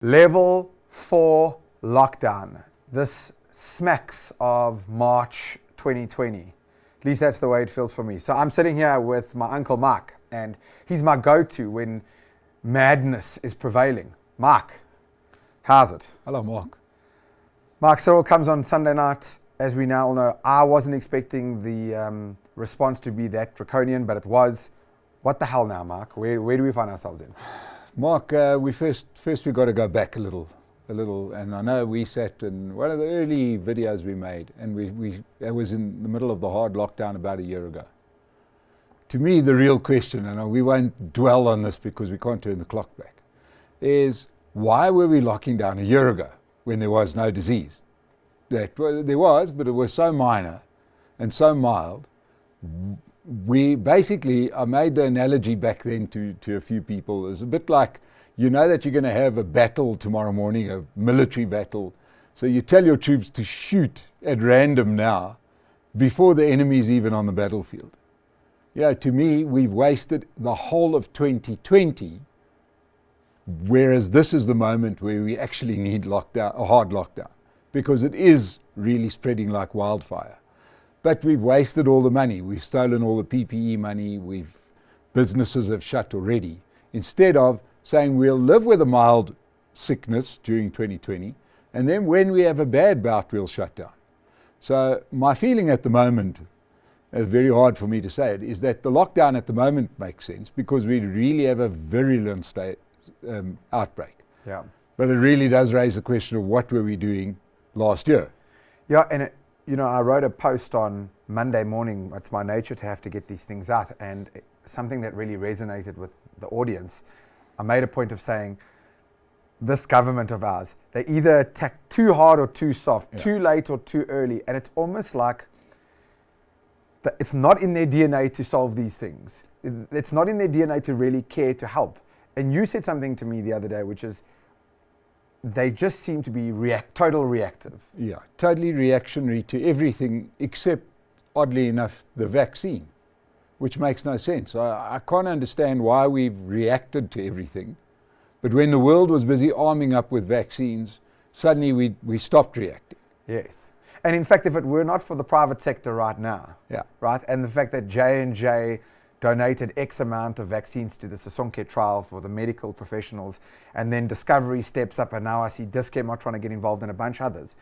Level 4 lockdown. This smacks of March 2020. At least that's the way it feels for me. So I'm sitting here with my uncle Mark, and he's my go-to when madness is prevailing. Mark, how's it? Hello, Mark. Mark, Cyril comes on Sunday night. As we now all know, I wasn't expecting the response to be that draconian, but it was. What the hell now, Mark? Where do we find ourselves in? Mark, we first we got to go back a little, and I know we sat in one of the early videos we made, and it was in the middle of the hard lockdown about a year ago. To me, the real question, and we won't dwell on this because we can't turn the clock back, is why were we locking down a year ago when there was no disease? There was, but it was so minor and so mild. We basically, I made the analogy back then to a few people. It's a bit like, you know that you're going to have a battle tomorrow morning, a military battle. So you tell your troops to shoot at random now before the enemy's even on the battlefield. Yeah, to me, we've wasted the whole of 2020, whereas this is the moment where we actually need lockdown, a hard lockdown, because it is really spreading like wildfire. But we've wasted all the money. We've stolen all the PPE money. Businesses have shut already. Instead of saying we'll live with a mild sickness during 2020, and then when we have a bad bout, we'll shut down. So my feeling at the moment, it's very hard for me to say it, is that the lockdown at the moment makes sense because we really have a virulent outbreak. Yeah. But it really does raise the question of what were we doing last year? Yeah, and I wrote a post on Monday morning. It's my nature to have to get these things out, and something that really resonated with the audience. I made a point of saying, this government of ours, they either attack too hard or too soft, too late or too early, and it's almost like it's not in their DNA to solve these things. It's not in their DNA to really care to help. And you said something to me the other day, which is, they just seem to be total reactive. Yeah, totally reactionary to everything except, oddly enough, the vaccine, which makes no sense. I can't understand why we've reacted to everything. But when the world was busy arming up with vaccines, suddenly we stopped reacting. Yes. And in fact, if it were not for the private sector right now, right, and the fact that J&J donated X amount of vaccines to the Sisonke trial for the medical professionals, and then Discovery steps up, and now I see Dischem are trying to get involved in a bunch of others,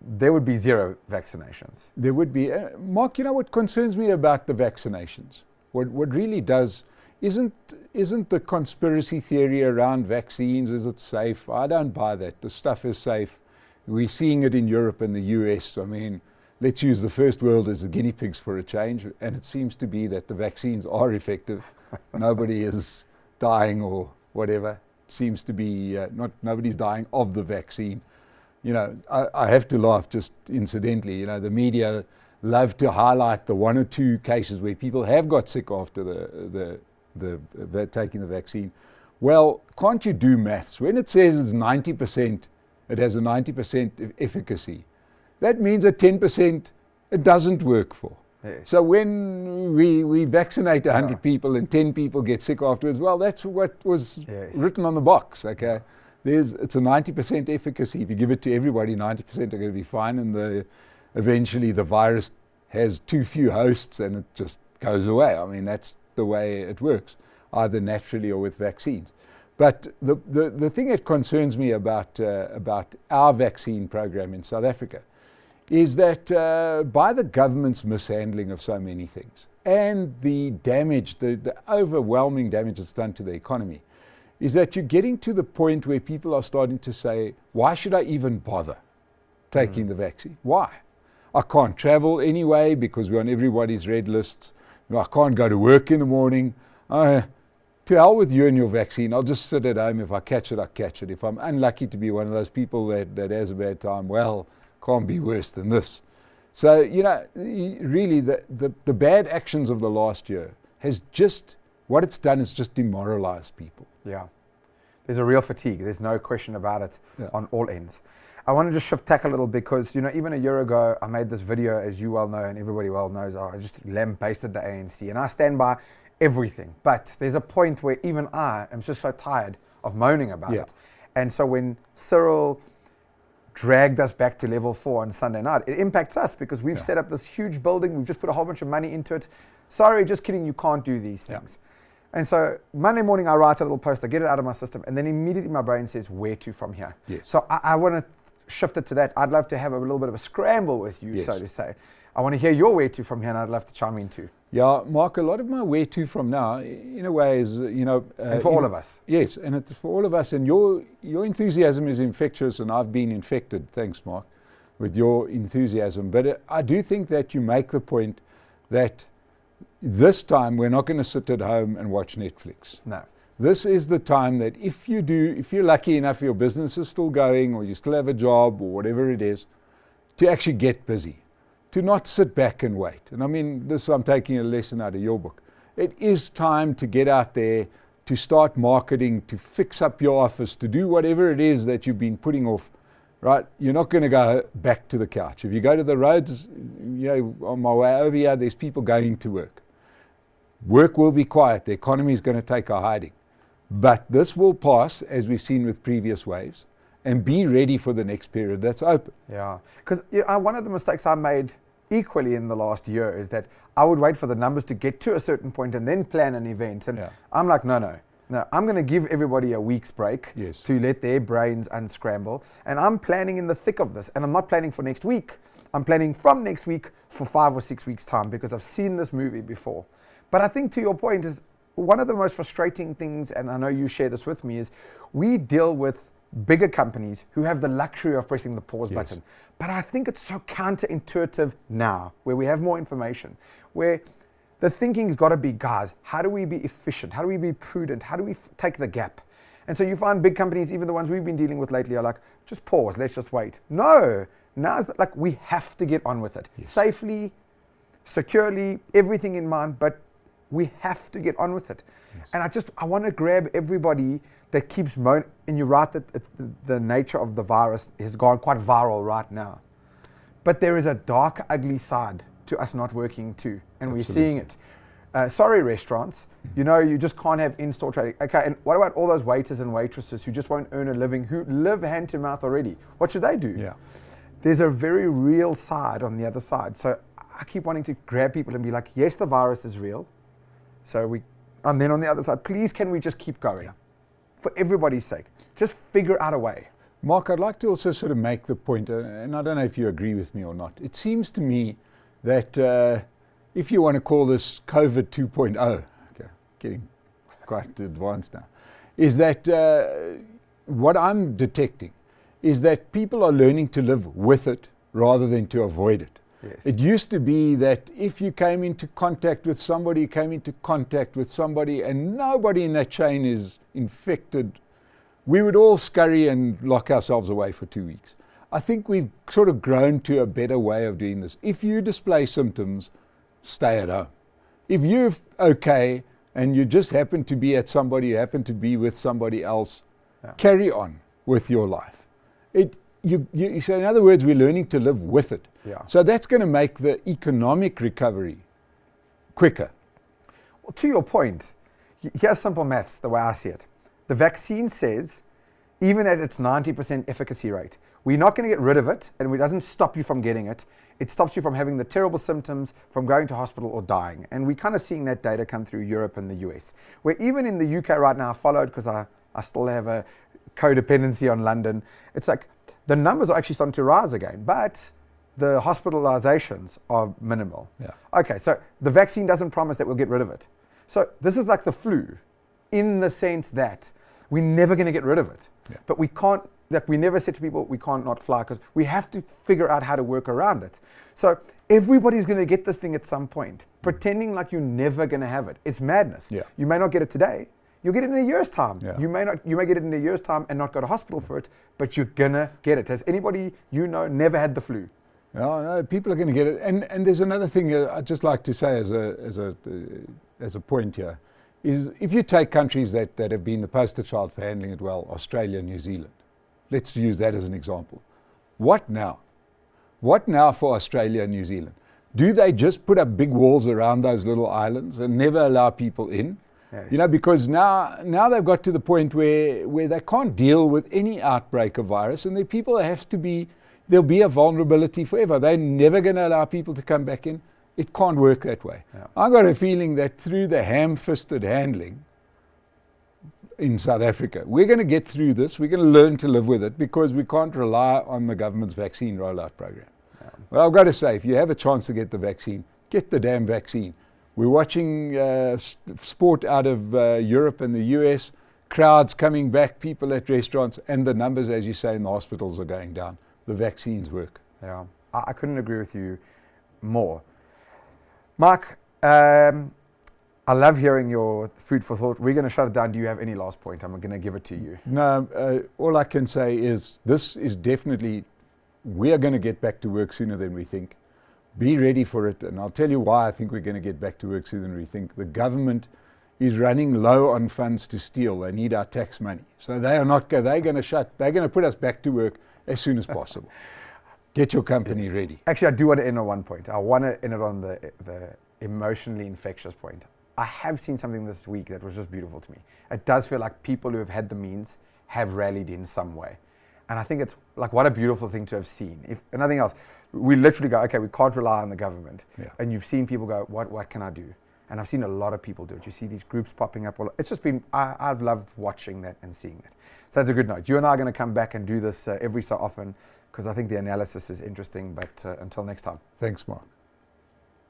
there would be zero vaccinations. There would be. Mark, you know what concerns me about the vaccinations? What really does, isn't the conspiracy theory around vaccines, is it safe? I don't buy that. The stuff is safe. We're seeing it in Europe and the US. I mean, let's use the first world as the guinea pigs for a change, and it seems to be that the vaccines are effective. Nobody is dying or whatever. It seems to be nobody's dying of the vaccine. You know, I have to laugh just incidentally. You know, the media love to highlight the one or two cases where people have got sick after taking the vaccine. Well, can't you do maths? When it says it's 90%, it has a 90% efficacy. That means that 10% it doesn't work for. Yes. So when we vaccinate 100 people and 10 people get sick afterwards, well, that's what was written on the box, okay? It's a 90% efficacy. If you give it to everybody, 90% are going to be fine, and eventually the virus has too few hosts and it just goes away. I mean, that's the way it works, either naturally or with vaccines. But the thing that concerns me about our vaccine program in South Africa is that by the government's mishandling of so many things and the damage, the overwhelming damage it's done to the economy, is that you're getting to the point where people are starting to say, why should I even bother taking the vaccine? Why? I can't travel anyway because we're on everybody's red lists. I can't go to work in the morning. To hell with you and your vaccine. I'll just sit at home. If I catch it, I catch it. If I'm unlucky to be one of those people that has a bad time, well, can't be worse than this. So, you know, really the bad actions of the last year has just, what it's done is just demoralized people. Yeah. There's a real fatigue. There's no question about it on all ends. I want to just shift tack a little because, you know, even a year ago, I made this video, as you well know, and everybody well knows, I just lambasted the ANC, and I stand by everything. But there's a point where even I am just so tired of moaning about it. And so when Cyril dragged us back to level 4 on Sunday night, it impacts us because we've set up this huge building. We've just put a whole bunch of money into it. Sorry, just kidding. You can't do these things. And so Monday morning, I write a little post. I get it out of my system. And then immediately my brain says, where to from here? Yes. So I want to shift it to that. I'd love to have a little bit of a scramble with you, so to say. I want to hear your where to from here, and I'd love to chime in too. Yeah, Mark, a lot of my where to from now, in a way, is, and for all of us. Yes, and it's for all of us. And your enthusiasm is infectious, and I've been infected, thanks, Mark, with your enthusiasm. But I do think that you make the point that this time we're not going to sit at home and watch Netflix. No. This is the time that if you're lucky enough, your business is still going, or you still have a job, or whatever it is, to actually get busy. To not sit back and wait. And I mean, I'm taking a lesson out of your book. It is time to get out there, to start marketing, to fix up your office, to do whatever it is that you've been putting off, right? You're not going to go back to the couch. If you go to the roads, on my way over here, there's people going to work. Work will be quiet. The economy is going to take a hiding. But this will pass, as we've seen with previous waves, and be ready for the next period that's open. Yeah, because one of the mistakes I made equally in the last year is that I would wait for the numbers to get to a certain point and then plan an event. And I'm like, no, I'm going to give everybody a week's break to let their brains unscramble. And I'm planning in the thick of this. And I'm not planning for next week. I'm planning from next week for 5 or 6 weeks' time because I've seen this movie before. But I think to your point is one of the most frustrating things, and I know you share this with me, is we deal with bigger companies who have the luxury of pressing the pause button. But I think it's so counterintuitive now, where we have more information, where the thinking's got to be, guys, how do we be efficient? How do we be prudent? How do we take the gap? And so you find big companies, even the ones we've been dealing with lately, are like, just pause, let's just wait. No, now it's like we have to get on with it. Safely, securely, everything in mind, but we have to get on with it. And I want to grab everybody that keeps moaning, and you're right that the nature of the virus has gone quite viral right now. But there is a dark, ugly side to us not working too, and we're seeing it. Sorry, restaurants, you just can't have in-store trading. Okay, and what about all those waiters and waitresses who just won't earn a living, who live hand to mouth already? What should they do? Yeah. There's a very real side on the other side. So I keep wanting to grab people and be like, yes, the virus is real. And then on the other side, please, can we just keep going? Yeah. For everybody's sake, just figure out a way. Mark, I'd like to also sort of make the point, and I don't know if you agree with me or not. It seems to me that if you want to call this COVID 2.0, okay, getting quite advanced now, is that what I'm detecting is that people are learning to live with it rather than to avoid it. Yes. It used to be that if you came into contact with somebody, and nobody in that chain is infected, we would all scurry and lock ourselves away for 2 weeks. I think we've sort of grown to a better way of doing this. If you display symptoms, stay at home. If you're okay and you just happen to be at somebody, you happen to be with somebody else, carry on with your life. So in other words, we're learning to live with it. Yeah. So that's going to make the economic recovery quicker. Well, to your point, here's simple maths, the way I see it. The vaccine says, even at its 90% efficacy rate, we're not going to get rid of it, and it doesn't stop you from getting it. It stops you from having the terrible symptoms, from going to hospital or dying. And we're kind of seeing that data come through Europe and the US. Where even in the UK right now, followed, because I still have a codependency on London, it's like the numbers are actually starting to rise again, but the hospitalizations are minimal. Yeah. Okay, so the vaccine doesn't promise that we'll get rid of it. So this is like the flu, in the sense that we're never going to get rid of it. Yeah. But we can't, like we never said to people, we can't not fly, because we have to figure out how to work around it. So everybody's going to get this thing at some point, pretending like you're never going to have it. It's madness. Yeah. You may not get it today. You'll get it in a year's time. Yeah. You may get it in a year's time and not go to hospital for it, but you're gonna get it. Has anybody never had the flu? No, people are going to get it. And there's another thing I'd just like to say as a point here, is if you take countries that have been the poster child for handling it well, Australia, New Zealand, let's use that as an example. What now? What now for Australia and New Zealand? Do they just put up big walls around those little islands and never allow people in? Yes. You know, because now they've got to the point where they can't deal with any outbreak of virus, and the people have to be, there'll be a vulnerability forever. They're never going to allow people to come back in. It can't work that way. Yeah. I've got a feeling that through the ham-fisted handling in South Africa, we're going to get through this. We're going to learn to live with it because we can't rely on the government's vaccine rollout program. Yeah. Well, I've got to say, if you have a chance to get the vaccine, get the damn vaccine. We're watching sport out of Europe and the US, crowds coming back, people at restaurants, and the numbers, as you say, in the hospitals are going down. The vaccines work. Yeah, I couldn't agree with you more. Mark, I love hearing your food for thought. We're going to shut it down. Do you have any last point? I'm going to give it to you. No, all I can say is this is definitely, we are going to get back to work sooner than we think. Be ready for it, and I'll tell you why I think we're going to get back to work sooner than we think. The government is running low on funds to steal. They need our tax money. So they're going to put us back to work as soon as possible. Get your company ready. Actually, I do want to end on one point. I want to end it on the emotionally infectious point. I have seen something this week that was just beautiful to me. It does feel like people who have had the means have rallied in some way. And I think it's like, what a beautiful thing to have seen. If nothing else, we literally go, okay, we can't rely on the government. Yeah. And you've seen people go, what can I do? And I've seen a lot of people do it. You see these groups popping up. It's just been, I've loved watching that and seeing that. So that's a good note. You and I are going to come back and do this every so often because I think the analysis is interesting. But until next time. Thanks, Mark.